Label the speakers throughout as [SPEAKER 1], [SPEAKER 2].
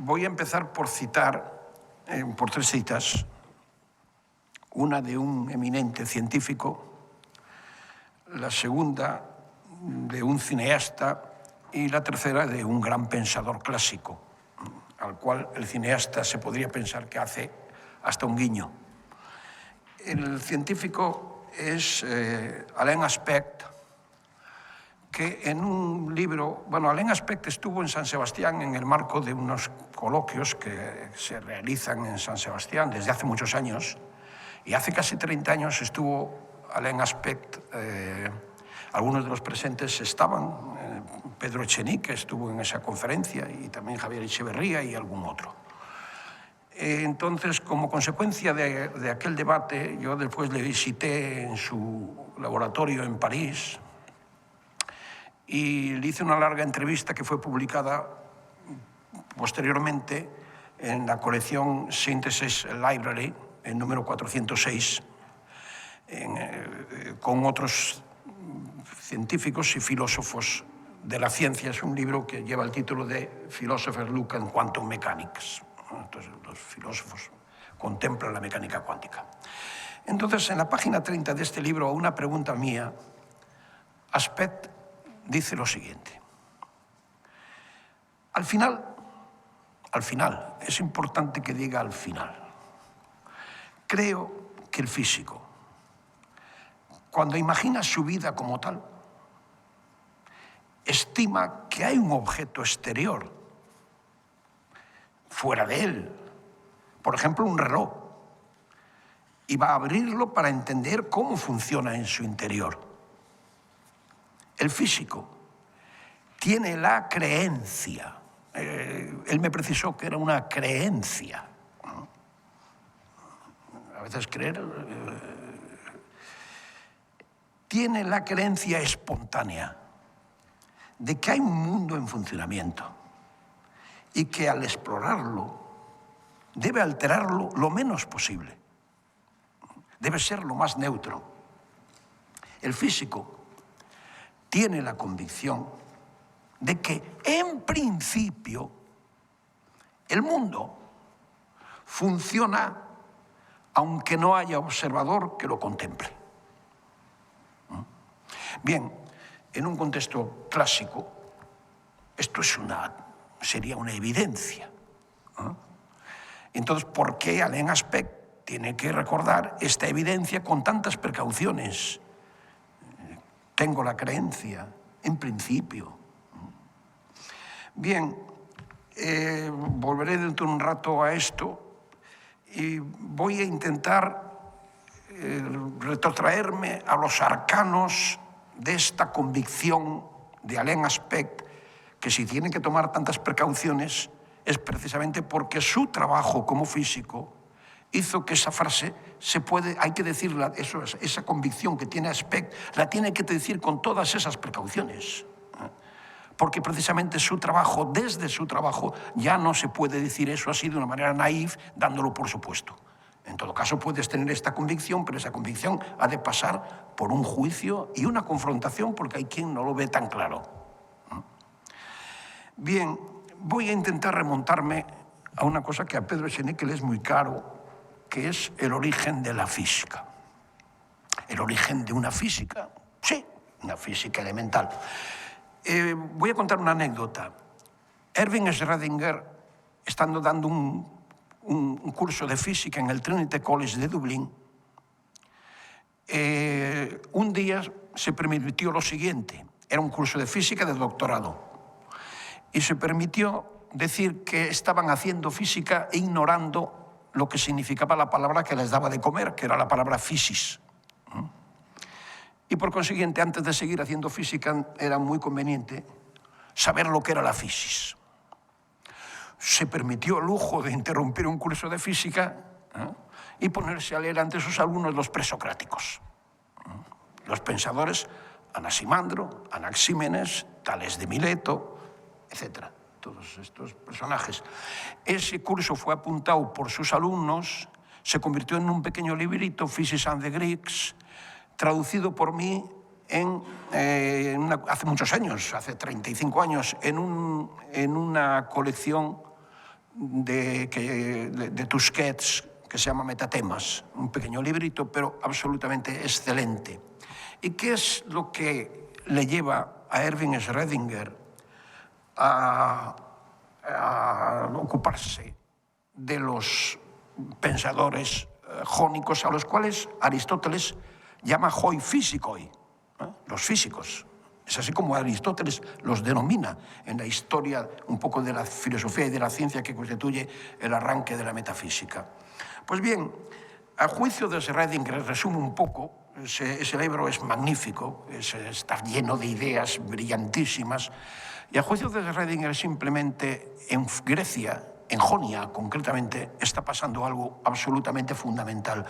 [SPEAKER 1] voy a empezar por citar, por tres citas, una de un eminente científico, la segunda de un cineasta y la tercera de un gran pensador clásico, al cual el cineasta se podría pensar que hace hasta un guiño. El científico es Alain Aspect, que en un libro... Bueno, Alain Aspect estuvo en San Sebastián en el marco de unos coloquios que se realizan en San Sebastián desde hace muchos años, y hace casi 30 años estuvo Alain Aspect, algunos de los presentes estaban, Pedro Echenique estuvo en esa conferencia, y también Javier Echeverría y algún otro. Entonces, como consecuencia de aquel debate, yo después le visité en su laboratorio en París y le hice una larga entrevista que fue publicada posteriormente en la colección Synthesis Library, el número 406, con otros científicos y filósofos de la ciencia. Es un libro que lleva el título de Philosopher's Look at Quantum Mechanics. Entonces, los filósofos contemplan la mecánica cuántica. Entonces, en la página 30 de este libro, a una pregunta mía, Aspect dice lo siguiente. Al final, es importante que diga al final. Creo que el físico, cuando imagina su vida como tal, estima que hay un objeto exterior fuera de él, por ejemplo, un reloj, y va a abrirlo para entender cómo funciona en su interior. El físico tiene la creencia, él me precisó que era una creencia, ¿no? A veces creer, tiene la creencia espontánea de que hay un mundo en funcionamiento y que al explorarlo debe alterarlo lo menos posible, debe ser lo más neutro. El físico tiene la convicción de que, en principio, el mundo funciona aunque no haya observador que lo contemple. Bien, en un contexto clásico, esto sería una evidencia. Entonces, ¿por qué Alain Aspect tiene que recordar esta evidencia con tantas precauciones? Tengo la creencia, en principio. Bien, volveré dentro de un rato a esto y voy a intentar retrotraerme a los arcanos de esta convicción de Alain Aspect, que si tiene que tomar tantas precauciones es precisamente porque su trabajo como físico hizo que esa frase hay que decirla, esa convicción que tiene Aspect, la tiene que decir con todas esas precauciones. Porque precisamente su trabajo, desde su trabajo, ya no se puede decir eso así de una manera naif, dándolo por supuesto. En todo caso, puedes tener esta convicción, pero esa convicción ha de pasar por un juicio y una confrontación, porque hay quien no lo ve tan claro. Bien, voy a intentar remontarme a una cosa que a Pedro Echenique le es muy caro, que es el origen de la física. El origen de una física, sí, una física elemental. Voy a contar una anécdota. Erwin Schrödinger, estando dando un curso de física en el Trinity College de Dublín, un día se permitió lo siguiente. Era un curso de física de doctorado. Y se permitió decir que estaban haciendo física e ignorando lo que significaba la palabra que les daba de comer, que era la palabra physis. Y por consiguiente, antes de seguir haciendo física, era muy conveniente saber lo que era la physis. Se permitió el lujo de interrumpir un curso de física y ponerse a leer ante sus alumnos los presocráticos. Los pensadores Anaximandro, Anaxímenes, Tales de Mileto, etc. Todos estos personajes. Ese curso fue apuntado por sus alumnos, se convirtió en un pequeño librito, Physis and the Greeks, traducido por mí hace muchos años, hace 35 años, en una colección de Tusquets que se llama Metatemas, un pequeño librito, pero absolutamente excelente. ¿Y qué es lo que le lleva a Erwin Schrödinger a ocuparse de los pensadores jónicos a los cuales Aristóteles llama hoi físicoi, los físicos? Es así como Aristóteles los denomina en la historia un poco de la filosofía y de la ciencia que constituye el arranque de la metafísica. Pues bien, a juicio de Schrödinger, resumo un poco, ese libro es magnífico, está lleno de ideas brillantísimas, y a juicio de Schrödinger simplemente en Grecia, en Jonia concretamente, está pasando algo absolutamente fundamental.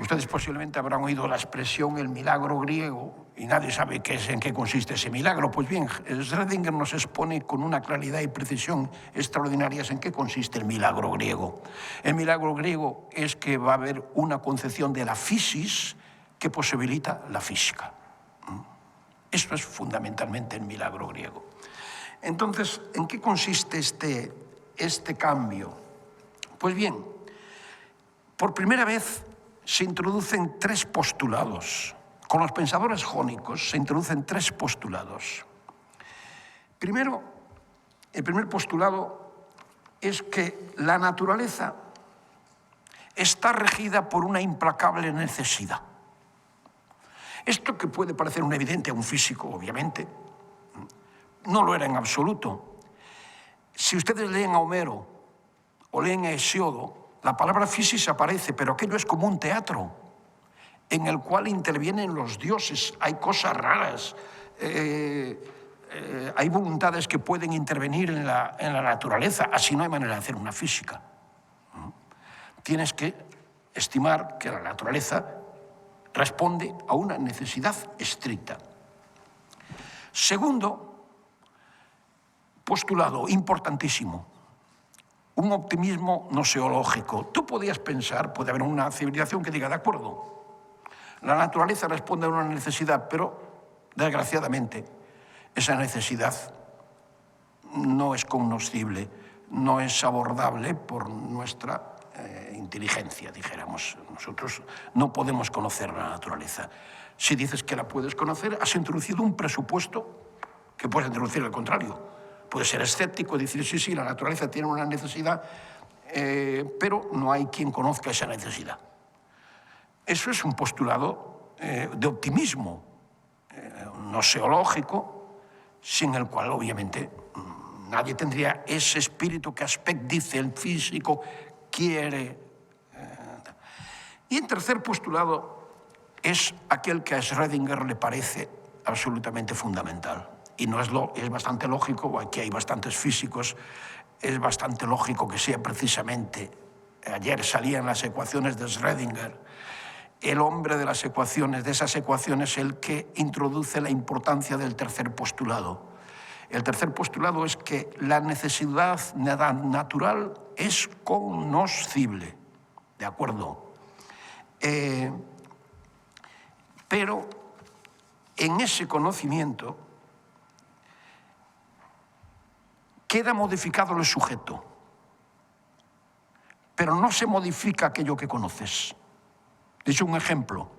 [SPEAKER 1] Ustedes posiblemente habrán oído la expresión el milagro griego y nadie sabe en qué consiste ese milagro. Pues bien, Schrödinger nos expone con una claridad y precisión extraordinarias en qué consiste el milagro griego. El milagro griego es que va a haber una concepción de la physis que posibilita la física. Esto es fundamentalmente el milagro griego. Entonces, ¿en qué consiste este cambio? Pues bien, por primera vez se introducen tres postulados. Con los pensadores jónicos se introducen tres postulados. Primero, el primer postulado es que la naturaleza está regida por una implacable necesidad. Esto, que puede parecer un evidente a un físico, obviamente, no lo era en absoluto. Si ustedes leen a Homero o leen a Hesiodo, la palabra physis aparece, pero aquello es como un teatro en el cual intervienen los dioses. Hay cosas raras, hay voluntades que pueden intervenir en la naturaleza. Así no hay manera de hacer una física. Tienes que estimar que la naturaleza responde a una necesidad estricta. Segundo postulado, importantísimo, un optimismo noseológico. Tú podías pensar, puede haber una civilización que diga, de acuerdo, la naturaleza responde a una necesidad, pero desgraciadamente esa necesidad no es cognoscible, no es abordable por nuestra inteligencia, dijéramos. Nosotros no podemos conocer la naturaleza. Si dices que la puedes conocer, has introducido un presupuesto que puedes introducir al contrario. Puedes ser escéptico y decir, sí, la naturaleza tiene una necesidad, pero no hay quien conozca esa necesidad. Eso es un postulado de optimismo noseológico, sin el cual, obviamente, nadie tendría ese espíritu que Aspect dice, el físico quiere. Y el tercer postulado es aquel que a Schrödinger le parece absolutamente fundamental. Y es bastante lógico, aquí hay bastantes físicos, es bastante lógico que sea precisamente, ayer salían las ecuaciones de Schrödinger, el hombre de las ecuaciones, de esas ecuaciones, el que introduce la importancia del tercer postulado. El tercer postulado es que la necesidad natural es cognoscible, ¿de acuerdo? Pero en ese conocimiento queda modificado el sujeto, pero no se modifica aquello que conoces. De hecho, un ejemplo,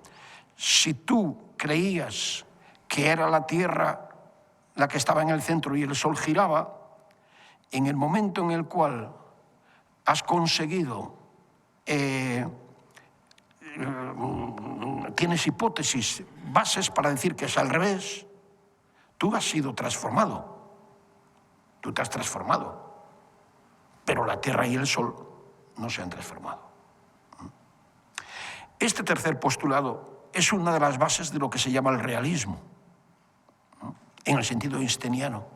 [SPEAKER 1] si tú creías que era la Tierra la que estaba en el centro y el Sol giraba, en el momento en el cual has conseguido, tienes hipótesis, bases para decir que es al revés, tú has sido transformado. Tú te has transformado, pero la Tierra y el Sol no se han transformado. Este tercer postulado es una de las bases de lo que se llama el realismo, en el sentido einsteiniano.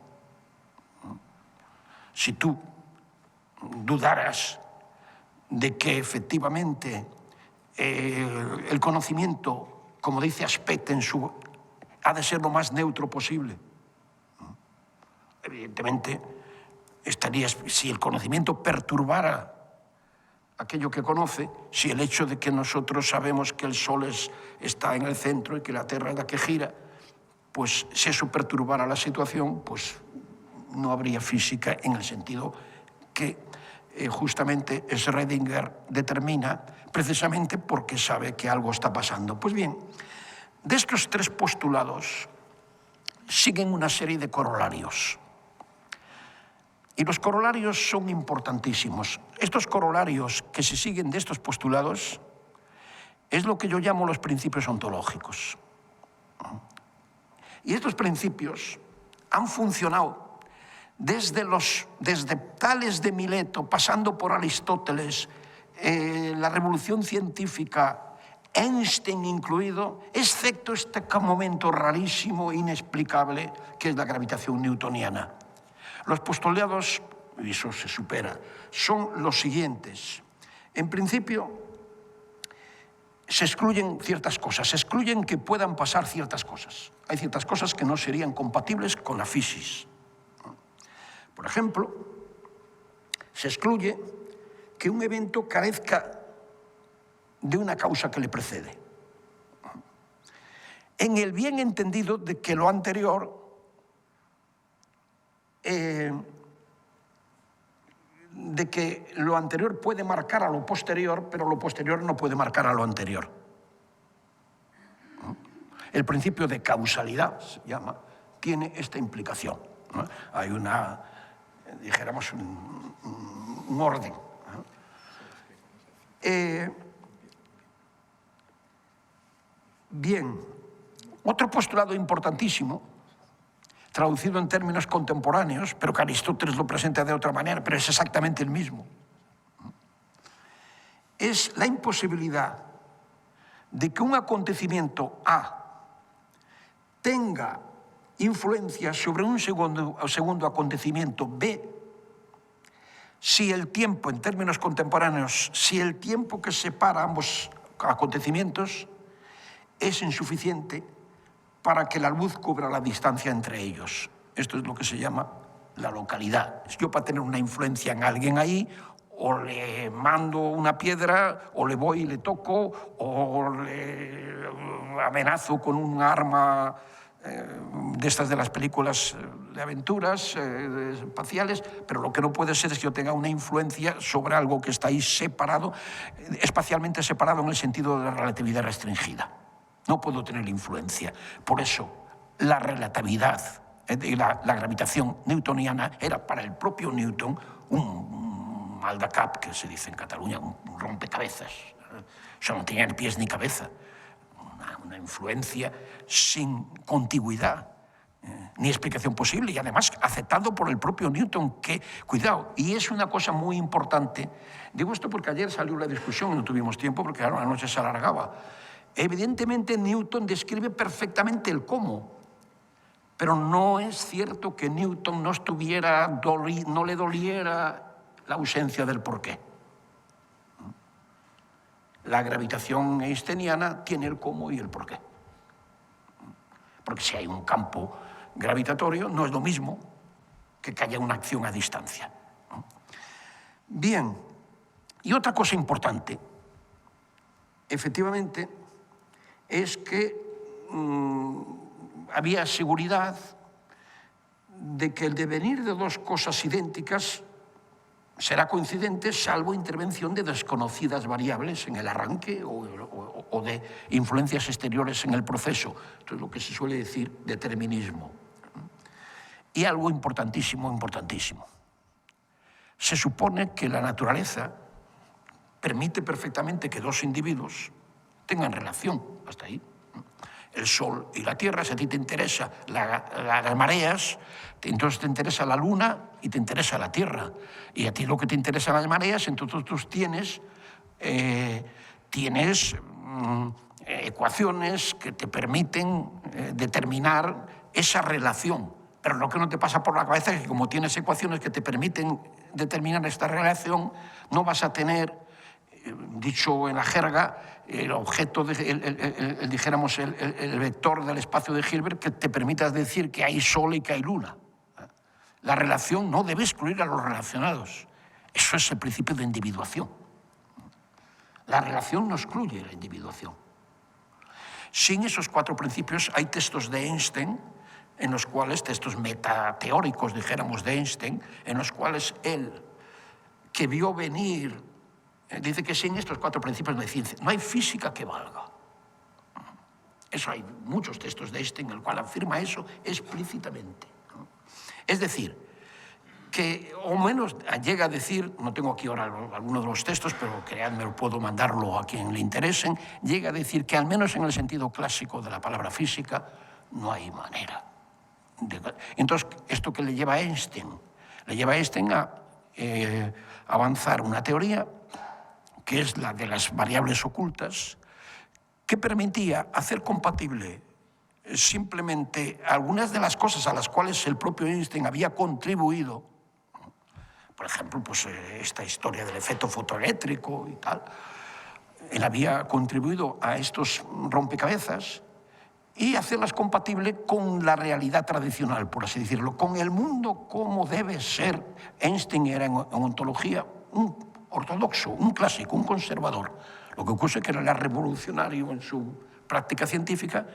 [SPEAKER 1] Si tú dudaras de que efectivamente el conocimiento, como dice Aspect ha de ser lo más neutro posible, evidentemente, si el conocimiento perturbara aquello que conoce, si el hecho de que nosotros sabemos que el Sol está en el centro y que la Tierra es la que gira, pues si eso perturbara la situación, pues no habría física en el sentido que justamente Schrödinger determina precisamente porque sabe que algo está pasando. Pues bien, de estos tres postulados siguen una serie de corolarios. Y los corolarios son importantísimos. Estos corolarios que se siguen de estos postulados es lo que yo llamo los principios ontológicos. Y estos principios han funcionado desde Tales de Mileto, pasando por Aristóteles, la revolución científica, Einstein incluido, excepto este momento rarísimo e inexplicable que es la gravitación newtoniana. Los postulados, y eso se supera, son los siguientes. En principio, se excluyen ciertas cosas, se excluyen que puedan pasar ciertas cosas. Hay ciertas cosas que no serían compatibles con la física. Por ejemplo, se excluye que un evento carezca de una causa que le precede. En el bien entendido de que lo anterior puede marcar a lo posterior, pero lo posterior no puede marcar a lo anterior. El principio de causalidad, se llama, tiene esta implicación. Hay dijéramos, un orden. Bien, otro postulado importantísimo, traducido en términos contemporáneos, pero que Aristóteles lo presenta de otra manera, pero es exactamente el mismo, es la imposibilidad de que un acontecimiento A tenga influencia sobre un segundo acontecimiento B si el tiempo, en términos contemporáneos, si el tiempo que separa ambos acontecimientos es insuficiente para que la luz cubra la distancia entre ellos. Esto es lo que se llama la localidad. Yo, para tener una influencia en alguien ahí, o le mando una piedra, o le voy y le toco, o le amenazo con un arma de estas de las películas de aventuras espaciales, pero lo que no puede ser es que yo tenga una influencia sobre algo que está ahí separado, espacialmente separado en el sentido de la relatividad restringida. No puedo tener influencia. Por eso, la relatividad, la gravitación newtoniana era para el propio Newton un maldacap, que se dice en Cataluña, un rompecabezas. Eso no tenía ni pies ni cabeza. Una influencia sin contigüidad, ni explicación posible, y además aceptado por el propio Newton, que, cuidado, y es una cosa muy importante. Digo esto porque ayer salió la discusión y no tuvimos tiempo porque claro, la noche se alargaba. Evidentemente Newton describe perfectamente el cómo, pero no es cierto que Newton no le doliera la ausencia del porqué. La gravitación einsteiniana tiene el cómo y el porqué. Porque si hay un campo gravitatorio, no es lo mismo que haya una acción a distancia. Bien, y otra cosa importante, efectivamente, es que había seguridad de que el devenir de dos cosas idénticas será coincidente salvo intervención de desconocidas variables en el arranque o de influencias exteriores en el proceso. Esto es lo que se suele decir determinismo. Y algo importantísimo, importantísimo. Se supone que la naturaleza permite perfectamente que dos individuos tengan relación, hasta ahí. El Sol y la Tierra, si a ti te interesa las mareas, entonces te interesa la Luna y te interesa la Tierra. Y a ti lo que te interesan las mareas, entonces tú tienes ecuaciones que te permiten determinar esa relación. Pero lo que no te pasa por la cabeza es que como tienes ecuaciones que te permiten determinar esta relación, no vas a tener, dicho en la jerga, el objeto, dijéramos, el vector del espacio de Hilbert que te permita decir que hay Sol y que hay Luna. La relación no debe excluir a los relacionados. Eso es el principio de individuación. La relación no excluye la individuación. Sin esos cuatro principios hay textos de Einstein, en los cuales, textos metateóricos, dijéramos, de Einstein, en los cuales él que vio venir, dice que sin estos 4 principios no hay ciencia, no hay física que valga. Eso hay muchos textos de Einstein en el cual afirma eso explícitamente. Es decir, que o menos llega a decir, no tengo aquí ahora alguno de los textos, pero créanme, puedo mandarlo a quien le interesen, llega a decir que al menos en el sentido clásico de la palabra física no hay manera. Entonces, ¿esto qué le lleva a Einstein? Le lleva a Einstein a avanzar una teoría que es la de las variables ocultas, que permitía hacer compatible simplemente algunas de las cosas a las cuales el propio Einstein había contribuido. Por ejemplo, pues esta historia del efecto fotoeléctrico y tal. Él había contribuido a estos rompecabezas y hacerlas compatibles con la realidad tradicional, por así decirlo, con el mundo como debe ser. Einstein era en ontología un ortodoxo, un clásico, un conservador. Lo que ocurre es que era revolucionario en su práctica científica,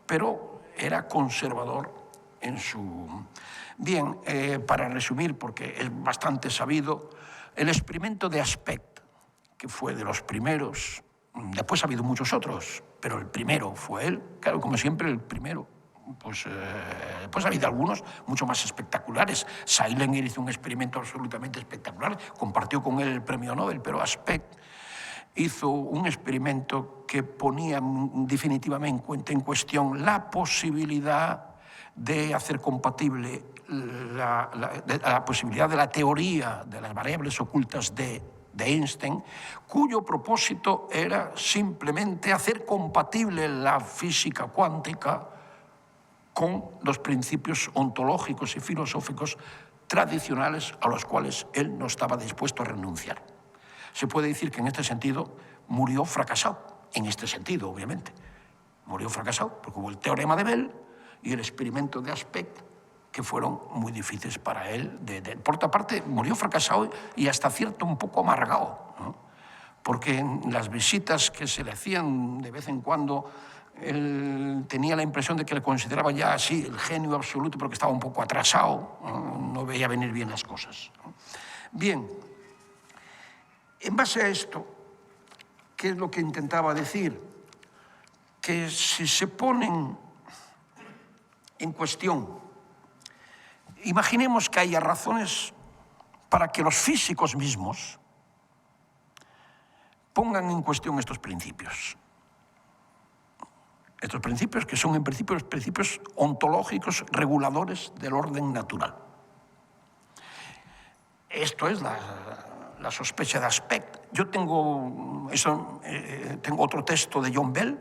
[SPEAKER 1] pero era conservador en su... Bien, para resumir, porque es bastante sabido, el experimento de Aspect, que fue de los primeros, después ha habido muchos otros, pero el primero fue él, claro, como siempre el primero. Pues ha habido algunos mucho más espectaculares. Seilenger hizo un experimento absolutamente espectacular, compartió con él el premio Nobel, pero Aspect hizo un experimento que ponía definitivamente en cuestión la posibilidad de hacer compatible la posibilidad de la teoría de las variables ocultas de Einstein, cuyo propósito era simplemente hacer compatible la física cuántica con los principios ontológicos y filosóficos tradicionales a los cuales él no estaba dispuesto a renunciar. Se puede decir que en este sentido murió fracasado, en este sentido, obviamente. Murió fracasado porque hubo el teorema de Bell y el experimento de Aspect, que fueron muy difíciles para él. Por otra parte, murió fracasado y hasta cierto un poco amargado, ¿no? Porque en las visitas que se le hacían de vez en cuando, él tenía la impresión de que le consideraba ya así el genio absoluto, porque estaba un poco atrasado, no veía venir bien las cosas. Bien, en base a esto, ¿qué es lo que intentaba decir? Que si se ponen en cuestión, imaginemos que haya razones para que los físicos mismos pongan en cuestión estos principios. Estos principios que son en principio los principios ontológicos reguladores del orden natural. Esto es la sospecha de Aspect. Yo tengo otro texto de John Bell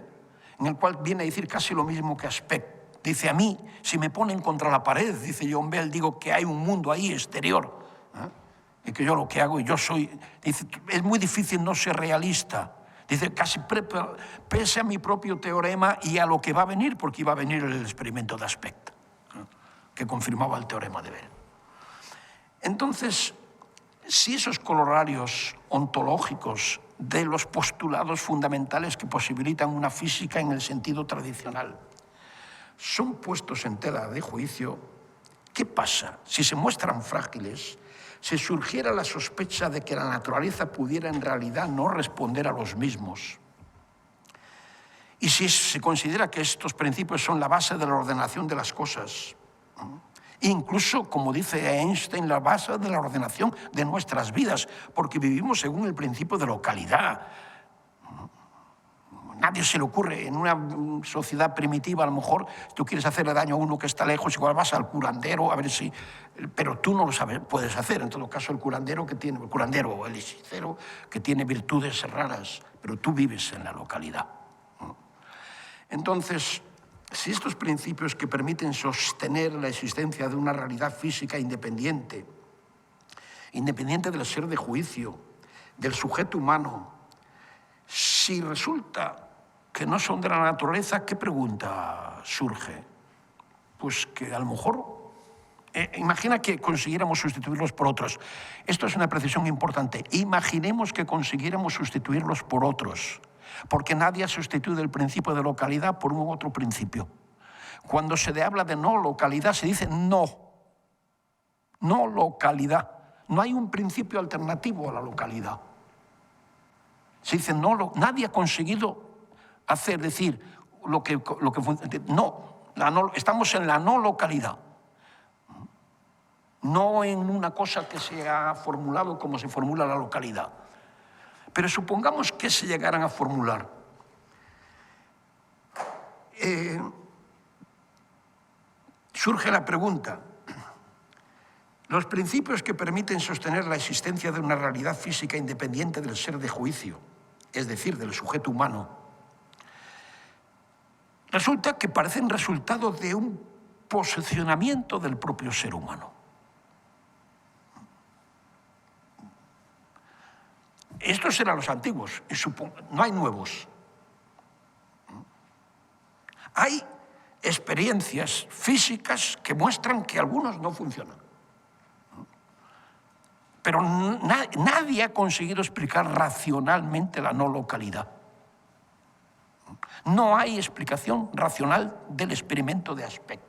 [SPEAKER 1] en el cual viene a decir casi lo mismo que Aspect. Dice, a mí, si me ponen contra la pared, dice John Bell, digo que hay un mundo ahí exterior, y que yo lo que hago, y yo soy... Dice, es muy difícil no ser realista. Dice, casi pese a mi propio teorema y a lo que va a venir, porque iba a venir el experimento de Aspect, que confirmaba el teorema de Bell. Entonces, si esos corolarios ontológicos de los postulados fundamentales que posibilitan una física en el sentido tradicional son puestos en tela de juicio, ¿qué pasa si se muestran frágiles, si surgiera la sospecha de que la naturaleza pudiera en realidad no responder a los mismos? Y si se considera que estos principios son la base de la ordenación de las cosas, incluso, como dice Einstein, la base de la ordenación de nuestras vidas, porque vivimos según el principio de localidad. Nadie se le ocurre, en una sociedad primitiva, a lo mejor, tú quieres hacerle daño a uno que está lejos, igual vas al curandero, a ver si... Pero tú no lo sabes, puedes hacer. En todo caso, el curandero o el hechicero, que tiene virtudes raras, pero tú vives en la localidad. Entonces, si estos principios que permiten sostener la existencia de una realidad física independiente del ser de juicio, del sujeto humano, si resulta que no son de la naturaleza, ¿qué pregunta surge? Pues que a lo mejor, imagina que consiguiéramos sustituirlos por otros. Esto es una precisión importante. Imaginemos que consiguiéramos sustituirlos por otros, porque nadie sustituye el principio de localidad por un otro principio. Cuando se habla de no localidad, se dice no localidad. No hay un principio alternativo a la localidad. Se dice, no, nadie ha conseguido hacer, decir, estamos en la no localidad. No en una cosa que se ha formulado como se formula la localidad. Pero supongamos que se llegaran a formular. Surge la pregunta, los principios que permiten sostener la existencia de una realidad física independiente del ser de juicio, es decir, del sujeto humano, resulta que parecen resultado de un posicionamiento del propio ser humano. Estos eran los antiguos, no hay nuevos. Hay experiencias físicas que muestran que algunos no funcionan. Pero nadie ha conseguido explicar racionalmente la no localidad. No hay explicación racional del experimento de aspecto.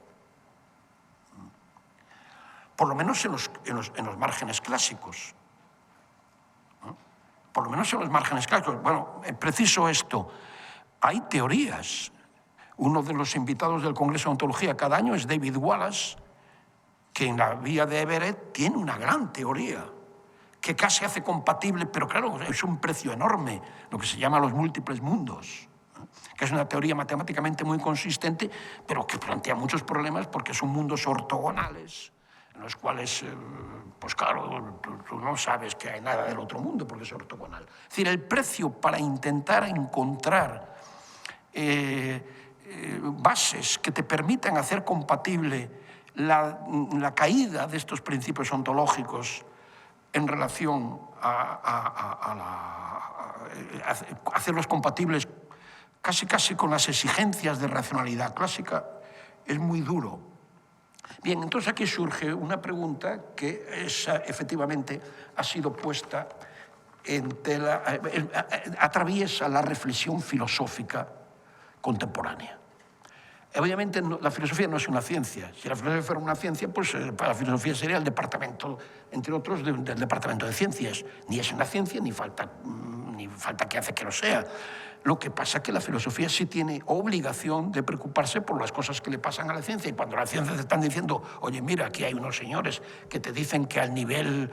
[SPEAKER 1] Por lo menos en los márgenes clásicos. Por lo menos en los márgenes clásicos. Bueno, preciso esto. Hay teorías. Uno de los invitados del Congreso de Ontología cada año es David Wallace, que en la vía de Everett tiene una gran teoría, que casi hace compatible, pero claro, es un precio enorme, lo que se llama los múltiples mundos, que es una teoría matemáticamente muy consistente, pero que plantea muchos problemas porque son mundos ortogonales, en los cuales, pues claro, tú no sabes que hay nada del otro mundo porque es ortogonal. Es decir, el precio para intentar encontrar bases que te permitan hacer compatible la caída de estos principios ontológicos en relación a hacerlos compatibles casi con las exigencias de racionalidad clásica, es muy duro. Bien, entonces aquí surge una pregunta que efectivamente ha sido puesta en tela, atraviesa la reflexión filosófica contemporánea. Obviamente la filosofía no es una ciencia. Si la filosofía fuera una ciencia, pues la filosofía sería el departamento, entre otros, del departamento de ciencias. Ni es una ciencia, ni falta que hace que lo sea. Lo que pasa es que la filosofía sí tiene obligación de preocuparse por las cosas que le pasan a la ciencia. Y cuando la ciencia te están diciendo, oye, mira, aquí hay unos señores que te dicen que al nivel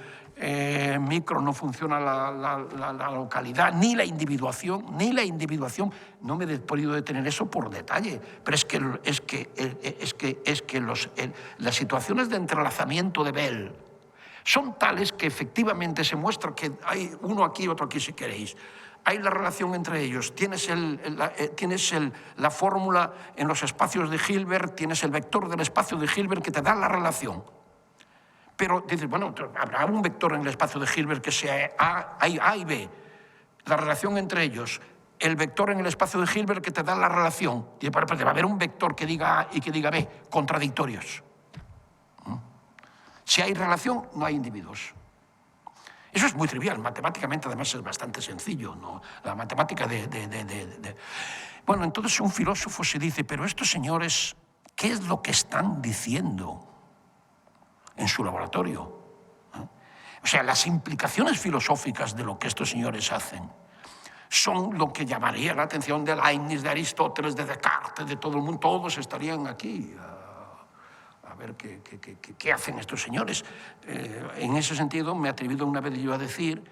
[SPEAKER 1] micro no funciona la localidad, ni la individuación, no me he podido detener eso por detalle, pero es que las situaciones de entrelazamiento de Bell son tales que efectivamente se muestra que hay uno aquí y otro aquí, si queréis. Hay la relación entre ellos, tienes la fórmula en los espacios de Hilbert, tienes el vector del espacio de Hilbert que te da la relación. Pero dices, bueno, habrá un vector en el espacio de Hilbert que sea A y B, la relación entre ellos, el vector en el espacio de Hilbert que te da la relación, y va a haber un vector que diga A y que diga B, contradictorios. Si hay relación, no hay individuos. Eso es muy trivial, matemáticamente además es bastante sencillo, ¿no? La matemática Bueno, entonces un filósofo se dice, pero estos señores, ¿qué es lo que están diciendo en su laboratorio? O sea, las implicaciones filosóficas de lo que estos señores hacen son lo que llamaría la atención de Leibniz, de Aristóteles, de Descartes, de todo el mundo. Todos estarían aquí a ver qué hacen estos señores. En ese sentido, me he atrevido una vez yo a decir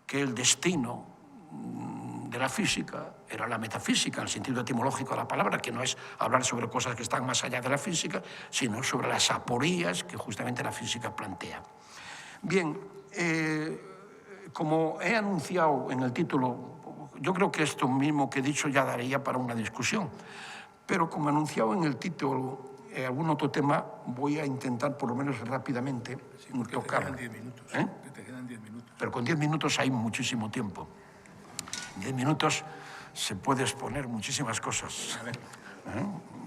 [SPEAKER 1] que el destino de la física era la metafísica, en el sentido etimológico de la palabra, que no es hablar sobre cosas que están más allá de la física, sino sobre las aporías que justamente la física plantea. Bien, como he anunciado en el título, yo creo que esto mismo que he dicho ya daría para una discusión, pero como he anunciado en el título algún otro tema, voy a intentar por lo menos rápidamente tocar.
[SPEAKER 2] Te quedan 10 minutos. Te quedan 10 minutos.
[SPEAKER 1] Pero con 10 minutos hay muchísimo tiempo. En 10 minutos se puede exponer muchísimas cosas.
[SPEAKER 2] A ver.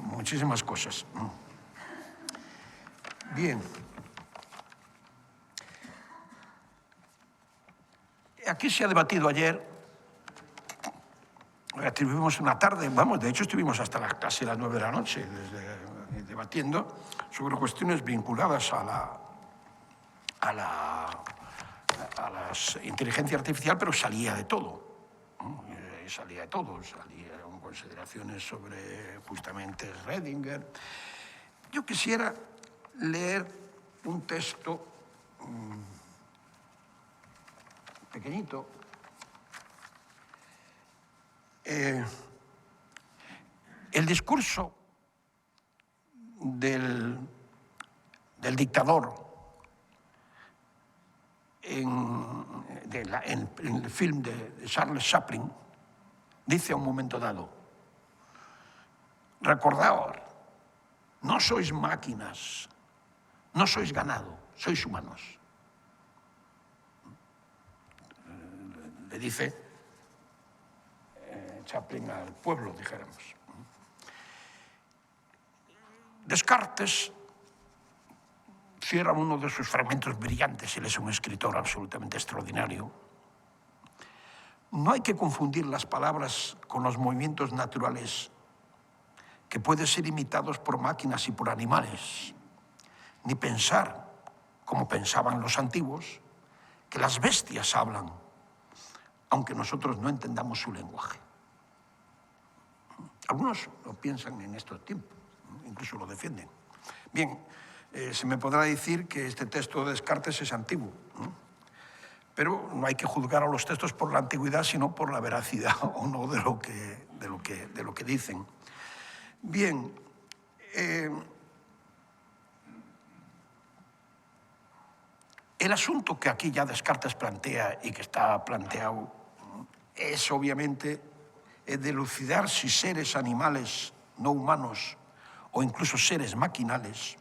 [SPEAKER 1] Muchísimas cosas. Bien. Aquí se ha debatido ayer, tuvimos una tarde, de hecho estuvimos hasta casi las 9 de la noche debatiendo sobre cuestiones vinculadas a la a la inteligencia artificial, pero salía de todo. Salía de todo, salía con consideraciones sobre justamente Schrödinger. Yo quisiera leer un texto pequeñito. El discurso del dictador en el film de Charles Chaplin dice a un momento dado: recordaos, no sois máquinas, no sois ganado, sois humanos. Le dice Chaplin al pueblo, dijéramos. Descartes cierra uno de sus fragmentos brillantes, él es un escritor absolutamente extraordinario. No hay que confundir las palabras con los movimientos naturales que pueden ser imitados por máquinas y por animales, ni pensar, como pensaban los antiguos, que las bestias hablan, aunque nosotros no entendamos su lenguaje. Algunos lo piensan en estos tiempos, incluso lo defienden. Bien, se me podrá decir que este texto de Descartes es antiguo, pero no hay que juzgar a los textos por la antigüedad, sino por la veracidad o no de lo que dicen. Bien, el asunto que aquí ya Descartes plantea y que está planteado es obviamente dilucidar si seres animales no humanos o incluso seres maquinales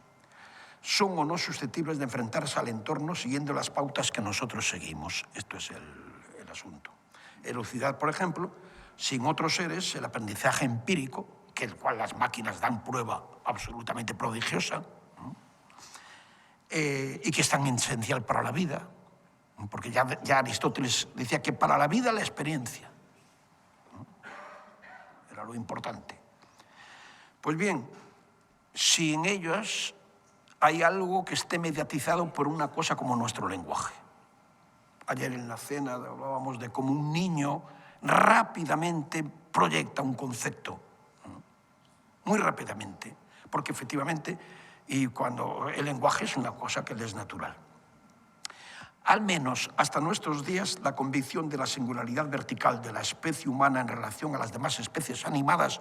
[SPEAKER 1] son o no susceptibles de enfrentarse al entorno siguiendo las pautas que nosotros seguimos. Esto es el asunto. Elucidar, por ejemplo, si en otros seres el aprendizaje empírico, que el cual las máquinas dan prueba absolutamente prodigiosa, y que es tan esencial para la vida, porque ya Aristóteles decía que para la vida la experiencia era lo importante. Pues bien, si en ellas hay algo que esté mediatizado por una cosa como nuestro lenguaje. Ayer en la cena hablábamos de cómo un niño rápidamente proyecta un concepto, muy rápidamente, porque efectivamente, y cuando el lenguaje es una cosa que le es natural. Al menos hasta nuestros días, la convicción de la singularidad vertical de la especie humana en relación a las demás especies animadas,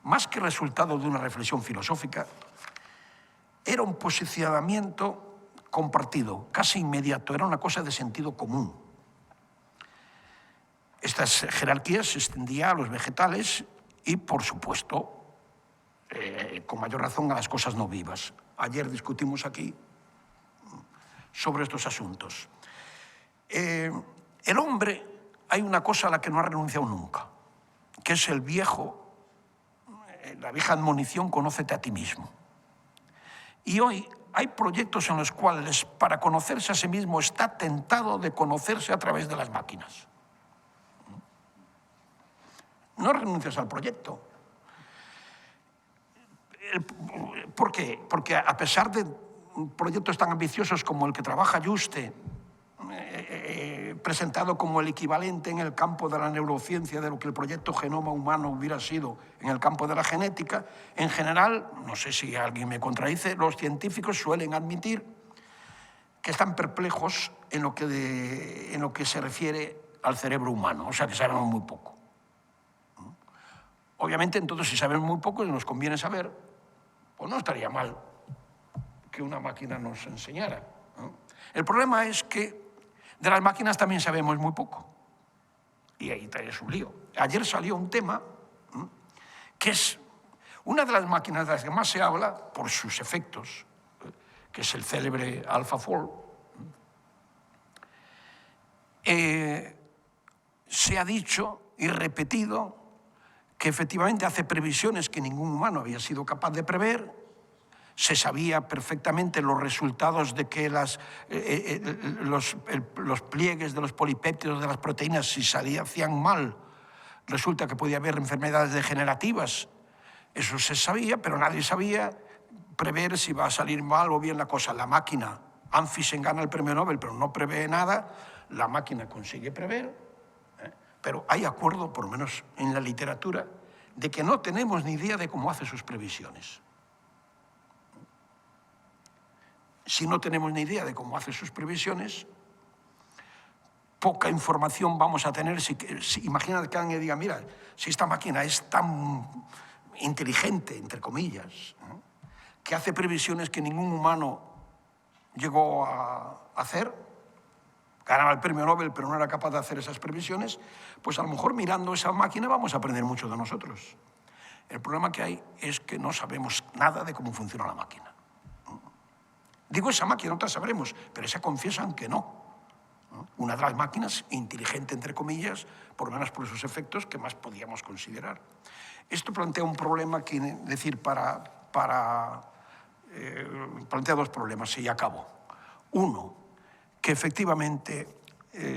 [SPEAKER 1] más que resultado de una reflexión filosófica, era un posicionamiento compartido, casi inmediato, era una cosa de sentido común. Esta jerarquía se extendía a los vegetales y, por supuesto, con mayor razón a las cosas no vivas. Ayer discutimos aquí sobre estos asuntos. El hombre, hay una cosa a la que no ha renunciado nunca, que es la vieja admonición: conócete a ti mismo. Y hoy hay proyectos en los cuales, para conocerse a sí mismo, está tentado de conocerse a través de las máquinas. No renuncias al proyecto. ¿Por qué? Porque a pesar de proyectos tan ambiciosos como el que trabaja Juste, presentado como el equivalente en el campo de la neurociencia de lo que el proyecto Genoma Humano hubiera sido en el campo de la genética, en general, no sé si alguien me contradice, los científicos suelen admitir que están perplejos en lo que se refiere al cerebro humano, o sea, que sabemos muy poco. Obviamente, entonces, si sabemos muy poco y nos conviene saber, pues no estaría mal que una máquina nos enseñara, ¿no? El problema es que de las máquinas también sabemos muy poco. Y ahí traes un lío. Ayer salió un tema que es una de las máquinas de las que más se habla por sus efectos, que es el célebre AlphaFold. Se ha dicho y repetido que efectivamente hace previsiones que ningún humano había sido capaz de prever. Se sabía perfectamente los resultados de que los pliegues de los polipéptidos de las proteínas, si hacían mal, resulta que podía haber enfermedades degenerativas. Eso se sabía, pero nadie sabía prever si va a salir mal o bien la cosa. La máquina Anfisen gana el premio Nobel, pero no prevé nada, la máquina consigue prever, pero hay acuerdo, por lo menos en la literatura, de que no tenemos ni idea de cómo hace sus previsiones. Si no tenemos ni idea de cómo hace sus previsiones, poca información vamos a tener. Imagínate que alguien diga, mira, si esta máquina es tan inteligente, entre comillas, que hace previsiones que ningún humano llegó a hacer, ganaba el premio Nobel pero no era capaz de hacer esas previsiones, pues a lo mejor mirando esa máquina vamos a aprender mucho de nosotros. El problema que hay es que no sabemos nada de cómo funciona la máquina. Digo esa máquina, otras sabremos, pero esa confiesan que no. Una de las máquinas inteligente, entre comillas, por lo menos por esos efectos que más podíamos considerar. Esto plantea un problema que, decir, plantea dos problemas, y acabo. Uno, que efectivamente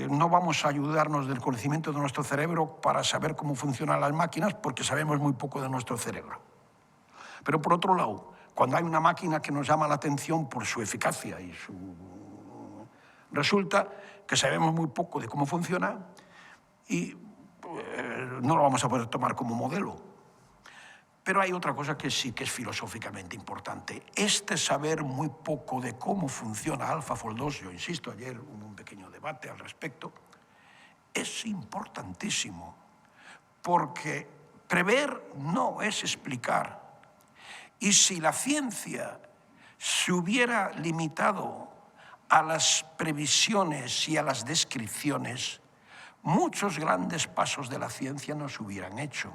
[SPEAKER 1] no vamos a ayudarnos del conocimiento de nuestro cerebro para saber cómo funcionan las máquinas, porque sabemos muy poco de nuestro cerebro. Pero por otro lado, cuando hay una máquina que nos llama la atención por su eficacia y resulta que sabemos muy poco de cómo funciona y no lo vamos a poder tomar como modelo. Pero hay otra cosa que sí que es filosóficamente importante. Este saber muy poco de cómo funciona AlphaFold 2, yo insisto, ayer hubo un pequeño debate al respecto, es importantísimo, porque prever no es explicar. Y si la ciencia se hubiera limitado a las previsiones y a las descripciones, muchos grandes pasos de la ciencia no se hubieran hecho.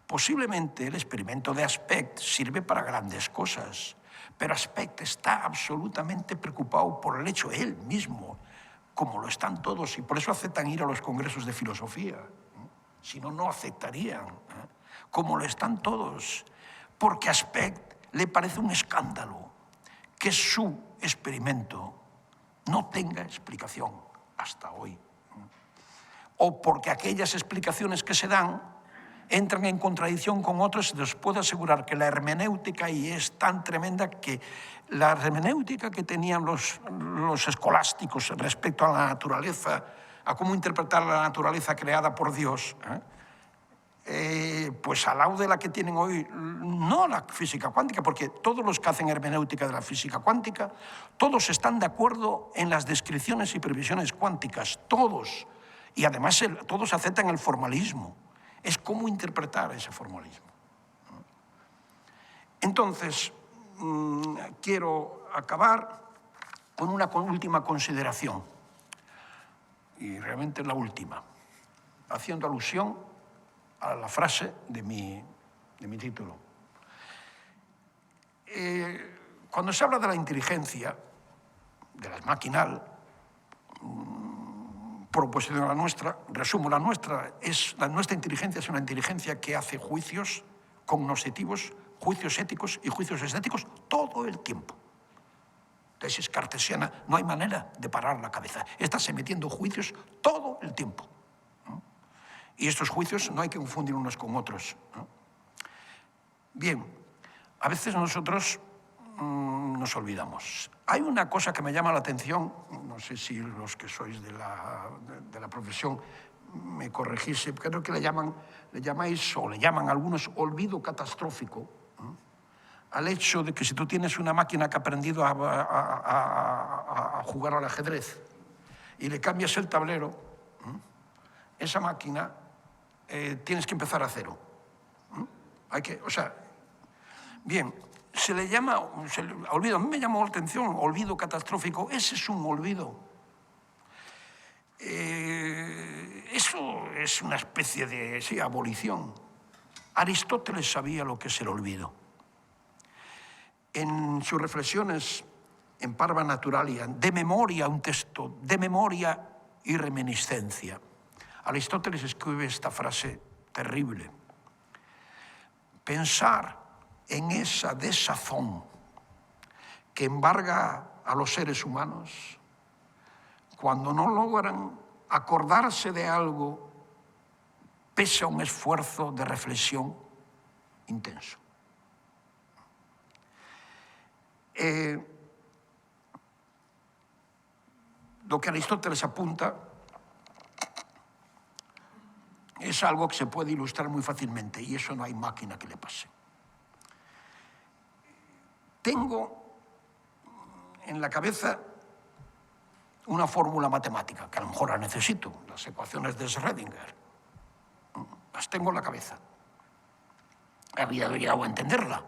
[SPEAKER 1] Posiblemente el experimento de Aspect sirve para grandes cosas, pero Aspect está absolutamente preocupado por el hecho él mismo, como lo están todos, y por eso aceptan ir a los congresos de filosofía. Si no, no aceptarían, como lo están todos, porque a Aspect le parece un escándalo que su experimento no tenga explicación hasta hoy. O porque aquellas explicaciones que se dan entran en contradicción con otros, y les puedo asegurar que la hermenéutica ahí es tan tremenda que la hermenéutica que tenían los escolásticos respecto a la naturaleza, a cómo interpretar la naturaleza creada por Dios, pues al lado de la que tienen hoy, no la física cuántica, porque todos los que hacen hermenéutica de la física cuántica, todos están de acuerdo en las descripciones y previsiones cuánticas, todos, y además todos aceptan el formalismo. Es cómo interpretar ese formalismo. Entonces, quiero acabar con una última consideración, y realmente la última, haciendo alusión a la frase de mi título. Cuando se habla de la inteligencia, de la maquinal, por oposición a la nuestra, resumo, nuestra inteligencia es una inteligencia que hace juicios cognoscitivos, juicios éticos y juicios estéticos todo el tiempo. Entonces es cartesiana, no hay manera de parar la cabeza. Estás emitiendo juicios todo el tiempo. Y estos juicios no hay que confundir unos con otros. Bien, a veces nosotros nos olvidamos. Hay una cosa que me llama la atención, no sé si los que sois de la profesión me corregís, creo que le llaman algunos olvido catastrófico, al hecho de que si tú tienes una máquina que ha aprendido a jugar al ajedrez y le cambias el tablero, esa máquina tienes que empezar a cero. Bien, se le llama olvido. A mí me llamó la atención olvido catastrófico. Ese es un olvido. Eso es una especie de abolición. Aristóteles sabía lo que es el olvido. En sus reflexiones en Parva Naturalia, de memoria, un texto de memoria y reminiscencia, Aristóteles escribe esta frase terrible. Pensar en esa desazón que embarga a los seres humanos cuando no logran acordarse de algo pese a un esfuerzo de reflexión intenso. lo que Aristóteles apunta es algo que se puede ilustrar muy fácilmente y eso no hay máquina que le pase. Tengo en la cabeza una fórmula matemática, que a lo mejor la necesito, las ecuaciones de Schrödinger. Las tengo en la cabeza. Había llegado a entenderla.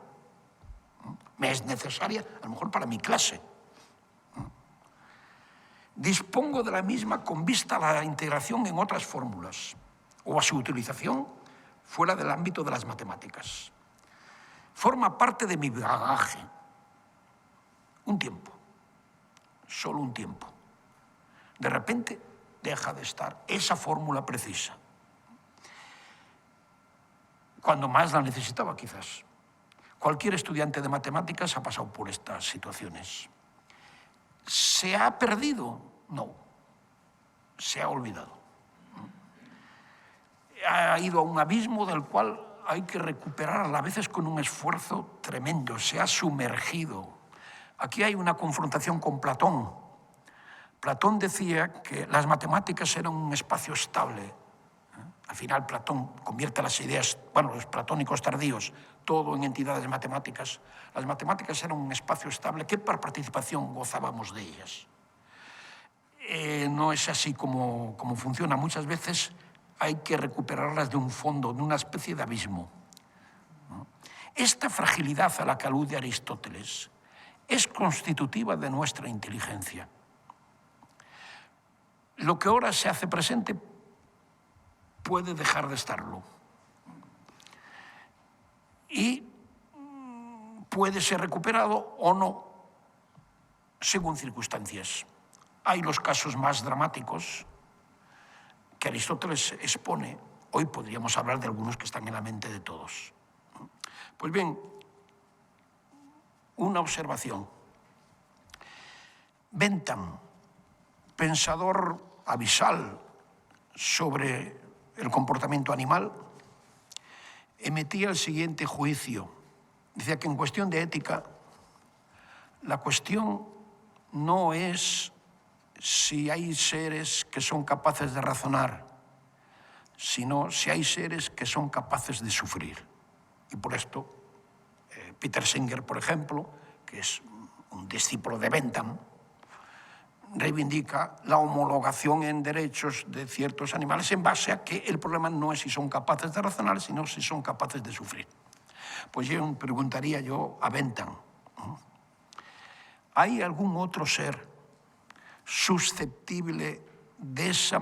[SPEAKER 1] Me es necesaria, a lo mejor para mi clase. Dispongo de la misma con vista a la integración en otras fórmulas o a su utilización fuera del ámbito de las matemáticas. Forma parte de mi bagaje. Un tiempo, solo un tiempo. De repente deja de estar esa fórmula precisa. Cuando más la necesitaba, quizás. Cualquier estudiante de matemáticas ha pasado por estas situaciones. ¿Se ha perdido? No. Se ha olvidado. Ha ido a un abismo del cual hay que recuperarla, a veces con un esfuerzo tremendo. Se ha sumergido. Aquí hay una confrontación con Platón. Platón decía que las matemáticas eran un espacio estable. Al final Platón convierte las ideas, bueno, los platónicos tardíos, todo en entidades matemáticas. Las matemáticas eran un espacio estable que por participación gozábamos de ellas. No es así como funciona. Muchas veces hay que recuperarlas de un fondo, de una especie de abismo. Esta fragilidad a la que alude Aristóteles es constitutiva de nuestra inteligencia. Lo que ahora se hace presente puede dejar de estarlo. Y puede ser recuperado o no, según circunstancias. Hay los casos más dramáticos que Aristóteles expone. Hoy podríamos hablar de algunos que están en la mente de todos. Pues bien, una observación. Bentham, pensador abisal sobre el comportamiento animal, emitía el siguiente juicio. Decía que en cuestión de ética, la cuestión no es si hay seres que son capaces de razonar, sino si hay seres que son capaces de sufrir. Y por esto, Peter Singer, por ejemplo, que es un discípulo de Bentham, reivindica la homologación en derechos de ciertos animales en base a que el problema no es si son capaces de razonar, sino si son capaces de sufrir. Pues yo preguntaría a Bentham, ¿hay algún otro ser susceptible de esa